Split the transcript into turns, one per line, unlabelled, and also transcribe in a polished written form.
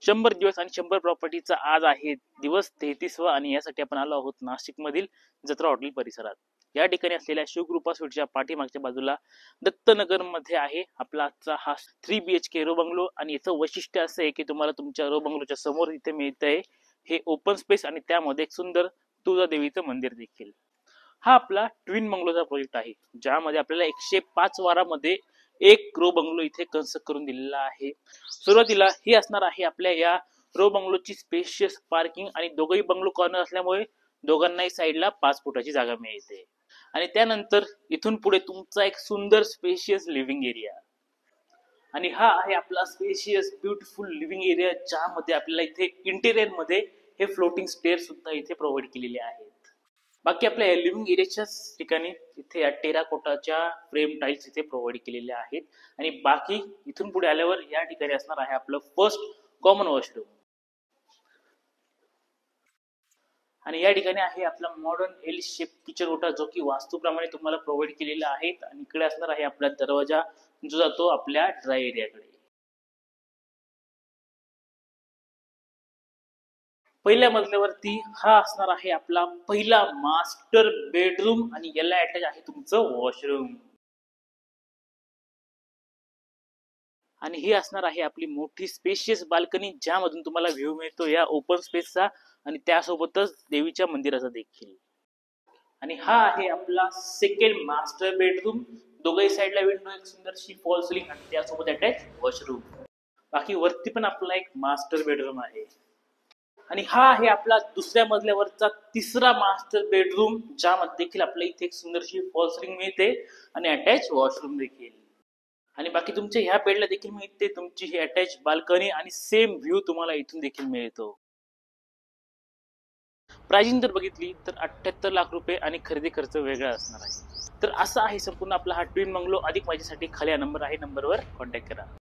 100 दिवस आणि 100 प्रॉपर्टीचा आज आहे दिवस 33वा आणि यासाठी आपण आलो आहोत नाशिक मधील जत्रा हॉटेल परिसरात। या ठिकाणी असलेल्या शिवकृपा स्वीटच्या पाठीमागच्या बाजूला दत्तनगर मध्ये आहे आपला आजचा हा 3 BHK रो बंगलो। आणि याचं वैशिष्ट्य असं आहे की तुम्हाला तुमच्या रो बंगलोच्या समोर इथे मिळतंय हे ओपन स्पेस आणि त्यामध्ये एक सुंदर तुळजा देवीचं मंदिर देखील। हा आपला ट्विन बंगलोचा प्रोजेक्ट आहे ज्यामध्ये आपल्याला 105 वारामध्ये एक रो बंगलो इथे कन्स्ट्रक्ट करून दिलेला आहे। सुरुवातीला ही असणार आहे आपल्या या रो बंगलोची स्पेशियस पार्किंग आणि दोघही बंगलो कॉर्नर असल्यामुळे दोघांनाही साईडला 5 फुटाची जागा मिळते। आणि त्यानंतर इथून पुढे तुमचा एक सुंदर स्पेशियस लिव्हिंग एरिया आणि हा आहे आपला स्पेशियस ब्युटिफुल लिव्हिंग एरिया ज्यामध्ये आपल्याला इथे इंटेरियर मध्ये हे फ्लोटिंग स्टेअर सुद्धा इथे प्रोव्हाइड केलेले आहेत। बाकी आपल्या लिव्हिंग एरियाच्या ठिकाणी इथे या टेराकोटाच्या फ्रेम टाइल्स इथे प्रोव्हाइड केलेल्या आहेत। आणि बाकी इथून पुढे आल्यावर या ठिकाणी असणार आहे आपलं फर्स्ट कॉमन वॉशरूम आणि या ठिकाणी आहे आपला मॉडर्न एल शेप किचन ओटा जो की वास्तूप्रमाणे तुम्हाला प्रोव्हाइड केलेला आहे। आणि इकडे असणार आहे आपला दरवाजा जो जातो आपल्या ड्राय एरियाकडे। पहिल्या मजल्यावरती हा असणार आहे आपला पहिला मास्टर बेडरूम आणि याला अटॅच आहे तुमचं वॉशरूम आणि ही असणार आहे आपली मोठी स्पेशियस बाल्कनी ज्यामधून तुम्हाला व्ह्यू मिळतो या ओपन स्पेसचा आणि त्यासोबतच देवीच्या मंदिराचा देखील। आणि हा आहे आपला सेकंड मास्टर बेडरूम, दोघही साइडला विंडो, एक सुंदरशी फॉल सिलिंग आणि त्यासोबत अटॅच वॉशरूम। बाकी वरती पण आपला एक मास्टर बेडरूम आहे आणि हा आहे आपला दुसऱ्या मजल्यावरचा तिसरा मास्टर बेडरूम ज्यामध्ये देखील आपल्या इथे एक सुंदरशी फॉल सिलिंग मिळते आणि अटॅच वॉशरूम देखील। आणि बाकी तुमच्या ह्या बेडला देखील मिळते तुमची ही अटॅच बाल्कनी आणि सेम व्ह्यू तुम्हाला इथून देखील मिळतो। प्राइसिंग जर बघितली तर 78 लाख रुपये आणि खरेदी खर्च वेगळा असणार आहे। तर असा आहे संपूर्ण आपला हा ट्विन बंगलो। अधिक माहितीसाठी खाली हा नंबर आहे, नंबरवर कॉन्टॅक्ट करा।